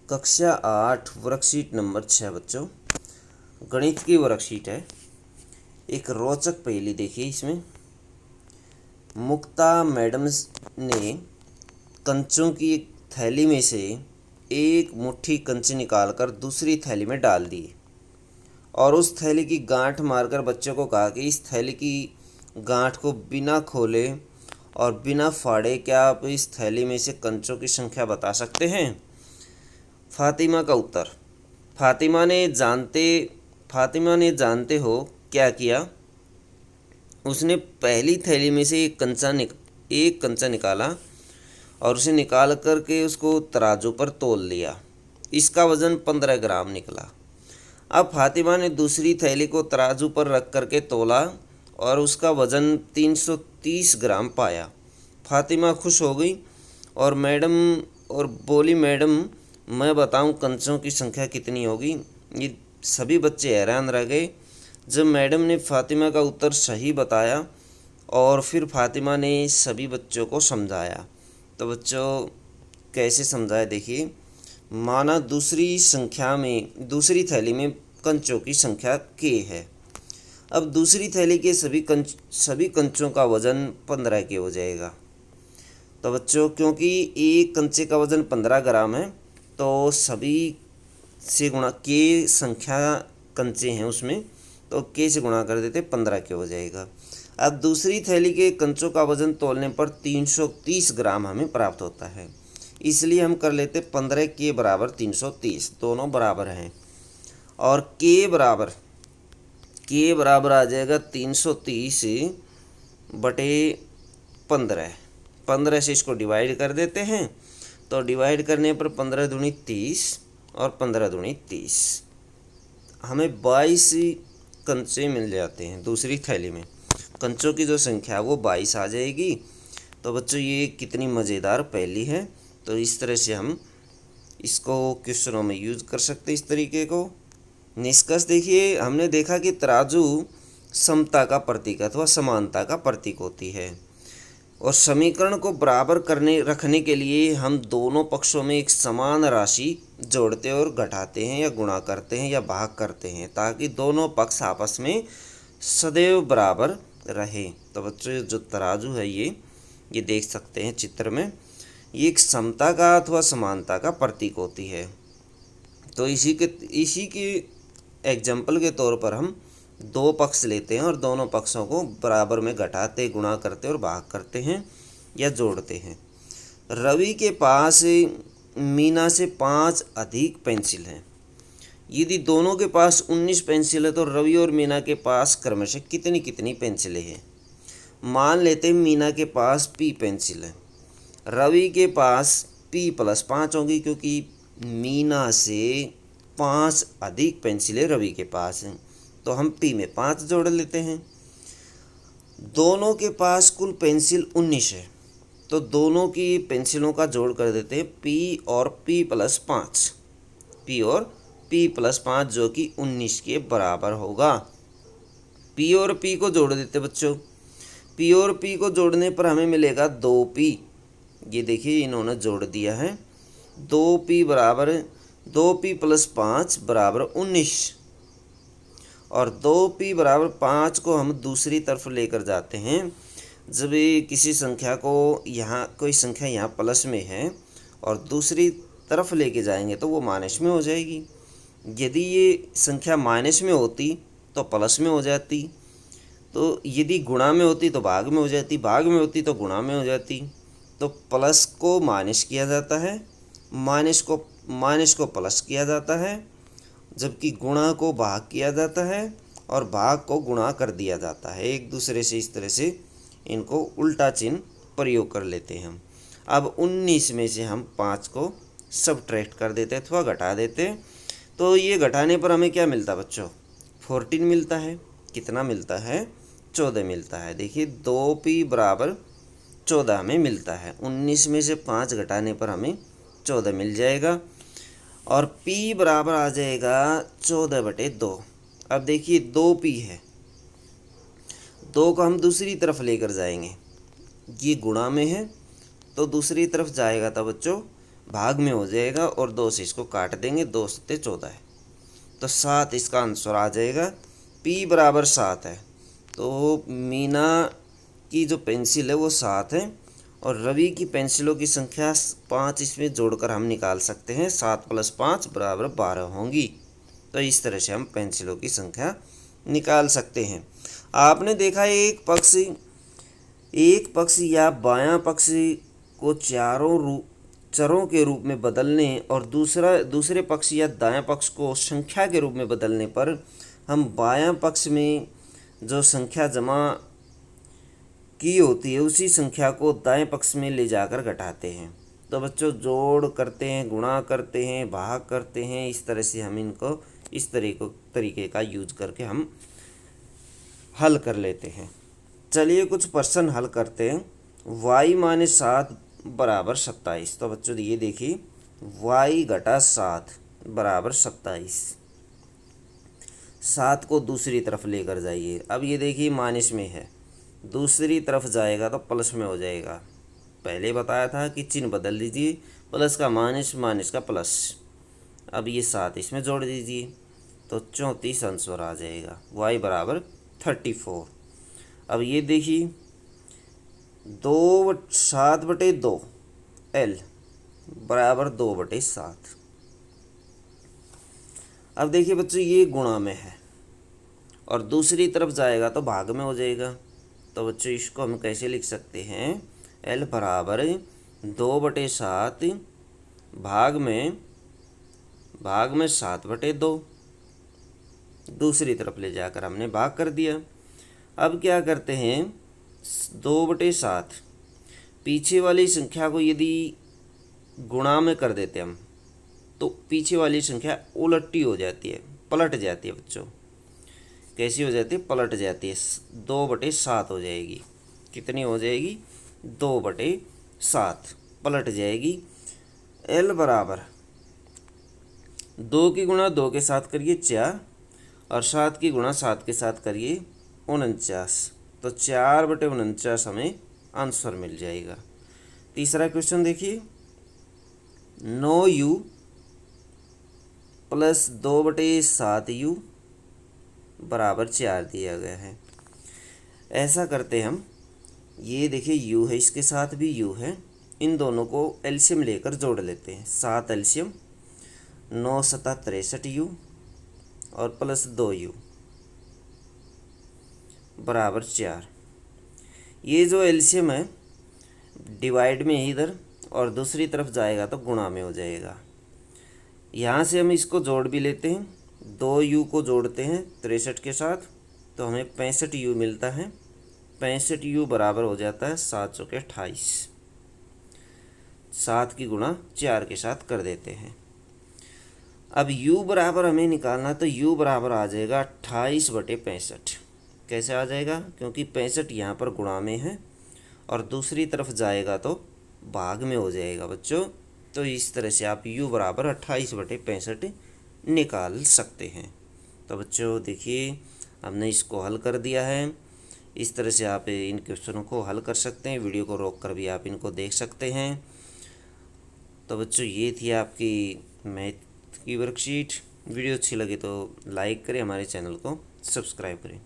कक्षा 8 worksheet number 6 बच्चों, गणित की वर्कशीट है। एक रोचक पहेली देखिए इसमें। मुक्ता मैडम ने कंचों की एक थैली में से एक मुट्ठी कंचे निकालकर दूसरी थैली में डाल दिए और उस थैली की गांठ मारकर बच्चों को कहा कि इस थैली की गांठ को बिना खोले और बिना फाड़े क्या आप इस थैली में से कंचों की संख्या बता सकते हैं। फातिमा का उत्तर। फातिमा ने जानते हो क्या किया। उसने पहली थैली में से एक कंचा निकाला और उसे निकाल करके उसको तराजू पर तोल लिया। इसका वज़न 15 ग्राम निकला। अब फातिमा ने दूसरी थैली को तराजू पर रख करके तोला और उसका वज़न 330 ग्राम पाया। फातिमा खुश हो गई और बोली, मैडम मैं बताऊं कंचों की संख्या कितनी होगी। ये सभी बच्चे हैरान रह गए जब मैडम ने फातिमा का उत्तर सही बताया और फिर फातिमा ने सभी बच्चों को समझाया। तो बच्चों कैसे समझाया देखिए। माना दूसरी थैली में कंचों की संख्या k है। अब दूसरी थैली के सभी कंचों का वज़न 15 के हो जाएगा। तो बच्चों क्योंकि एक कंचे का वज़न 15 ग्राम है तो सभी से गुणा के संख्या कंचे हैं उसमें, तो के से गुणा कर देते 15 के हो जाएगा। अब दूसरी थैली के कंचों का वज़न तोलने पर 330 ग्राम हमें प्राप्त होता है, इसलिए हम कर लेते 15 के बराबर 330, दोनों बराबर हैं। और के बराबर आ जाएगा 330 बटे 15 से इसको डिवाइड कर देते हैं। तो डिवाइड करने पर 15 दूनी 30 और 15 दूनी 30, हमें 22 कंचे मिल जाते हैं। दूसरी थैली में कंचों की जो संख्या वो 22 आ जाएगी। तो बच्चों ये कितनी मज़ेदार पहेली है। तो इस तरह से हम इसको क्वेश्चनों में यूज़ कर सकते हैं इस तरीके को। निष्कर्ष देखिए, हमने देखा कि तराजू समता का प्रतीक अथवा समानता का प्रतीक होती है और समीकरण को बराबर रखने के लिए हम दोनों पक्षों में एक समान राशि जोड़ते और घटाते हैं या गुणा करते हैं या भाग करते हैं ताकि दोनों पक्ष आपस में सदैव बराबर रहे। तो बच्चों जो तराजू है ये देख सकते हैं चित्र में, ये एक समता का अथवा समानता का प्रतीक होती है। तो इसी के एग्जाम्पल के तौर पर हम दो पक्ष लेते हैं और दोनों पक्षों को बराबर में घटाते, गुणा करते और भाग करते हैं या जोड़ते हैं। रवि के पास मीना से 5 अधिक पेंसिल हैं। यदि दोनों के पास 19 पेंसिल है तो रवि और मीना के पास क्रमशः कितनी कितनी पेंसिलें हैं। मान लेते हैं मीना के पास P पेंसिल है, रवि के पास P+5 होगी क्योंकि मीना से 5 अधिक पेंसिलें रवि के पास हैं। तो हम P में 5 जोड़ लेते हैं। दोनों के पास कुल पेंसिल 19 है तो दोनों की पेंसिलों का जोड़ कर देते हैं P और P+5, जो कि 19 के बराबर होगा। P और P को जोड़ देते बच्चों। P और P को जोड़ने पर हमें मिलेगा 2P। ये देखिए इन्होंने जोड़ दिया है। 2P+5 बराबर 19 और 2P बराबर 5 को हम दूसरी तरफ लेकर जाते हैं। जब किसी संख्या को कोई संख्या यहाँ प्लस में है और दूसरी तरफ लेके जाएंगे तो वो माइनस में हो जाएगी। यदि ये संख्या माइनस में होती तो प्लस में हो जाती, तो यदि गुणा में होती तो भाग में हो जाती, भाग में होती तो गुणा में हो जाती। तो प्लस को माइनस किया जाता है, माइनस को प्लस किया जाता है, जबकि गुणा को भाग किया जाता है और भाग को गुणा कर दिया जाता है। एक दूसरे से इस तरह से इनको उल्टा चिन्ह प्रयोग कर लेते हैं हम। अब 19 में से हम 5 को सबट्रैक्ट कर देते अथवा घटा देते। तो ये घटाने पर हमें क्या मिलता बच्चों, 14 मिलता है। कितना मिलता है, 14 मिलता है। देखिए 2P बराबर 14 हमें मिलता है। 19 में से 5 घटाने पर हमें 14 मिल जाएगा और P बराबर आ जाएगा 14/2। अब देखिए 2P है, 2 को हम दूसरी तरफ लेकर जाएंगे, ये गुणा में है तो दूसरी तरफ जाएगा तो बच्चों भाग में हो जाएगा और 2 से इसको काट देंगे, 2 सत्ते 14 है, तो 7 इसका आंसर आ जाएगा। P बराबर 7 है, तो मीना की जो पेंसिल है वो 7 है और रवि की पेंसिलों की संख्या 5 इसमें जोड़कर हम निकाल सकते हैं। 7 + 5 बराबर 12 होंगी। तो इस तरह से हम पेंसिलों की संख्या निकाल सकते हैं। आपने देखा एक पक्ष या बायां पक्ष को चरों के रूप में बदलने और दूसरे पक्ष या दायां पक्ष को संख्या के रूप में बदलने पर हम बायां पक्ष में जो संख्या जमा की होती है उसी संख्या को दाएं पक्ष में ले जाकर घटाते हैं। तो बच्चों जोड़ करते हैं, गुणा करते हैं, भाग करते हैं, इस तरह से हम इनको इस तरीके का यूज करके हम हल कर लेते हैं। चलिए कुछ प्रश्न हल करते हैं। y - 7 बराबर 27। तो बच्चों ये देखिए y - 7 बराबर 27। 7 को दूसरी तरफ लेकर जाइए। अब ये देखिए माइनस में है, दूसरी तरफ जाएगा तो प्लस में हो जाएगा। पहले बताया था कि चिन्ह बदल दीजिए, प्लस का माइनस, माइनस का प्लस। अब ये 7 इसमें जोड़ दीजिए तो 34 आंसर आ जाएगा। y बराबर 34। अब ये देखिए 7/2 L बराबर 2/7। अब देखिए बच्चों ये गुणा में है और दूसरी तरफ जाएगा तो भाग में हो जाएगा। तो बच्चों इसको हम कैसे लिख सकते हैं? L बराबर 2/7 भाग में 7/2। दूसरी तरफ ले जाकर हमने भाग कर दिया। अब क्या करते हैं, 2/7 पीछे वाली संख्या को यदि गुणा में कर देते हम तो पीछे वाली संख्या उलटी हो जाती है, पलट जाती है बच्चों। कैसी हो जाती है? पलट जाती है। 2/7 हो जाएगी। कितनी हो जाएगी? 2/7 पलट जाएगी। L बराबर 2 की गुणा 2 के साथ करिए 4 और 7 की गुणा 7 के साथ करिए 49। तो 4/49 हमें आंसर मिल जाएगा। तीसरा क्वेश्चन देखिए, 9u + 2/7u बराबर 4 दिया गया है। ऐसा करते हम, ये देखिए u है, इसके साथ भी u है, इन दोनों को एलसीएम लेकर जोड़ लेते हैं। 7 एलसीएम 9 × 7 = 63u और प्लस 2u बराबर 4। ये जो एलसीएम है डिवाइड में है इधर और दूसरी तरफ जाएगा तो गुणा में हो जाएगा। यहाँ से हम इसको जोड़ भी लेते हैं, 2u को जोड़ते हैं 63 के साथ तो हमें 65u मिलता है। 65u बराबर हो जाता है 7 × 28। 7 की गुणा 4 के साथ कर देते हैं। अब u बराबर हमें निकालना, तो u बराबर आ जाएगा 28/65। कैसे आ जाएगा? क्योंकि 65 यहाँ पर गुणा में है और दूसरी तरफ जाएगा तो भाग में हो जाएगा बच्चों। तो इस तरह से आप u बराबर 28/65 निकाल सकते हैं। तो बच्चों देखिए हमने इसको हल कर दिया है। इस तरह से आप इन क्वेश्चनों को हल कर सकते हैं। वीडियो को रोक कर भी आप इनको देख सकते हैं। तो बच्चों ये थी आपकी मैथ की वर्कशीट। वीडियो अच्छी लगे तो लाइक करें, हमारे चैनल को सब्सक्राइब करें।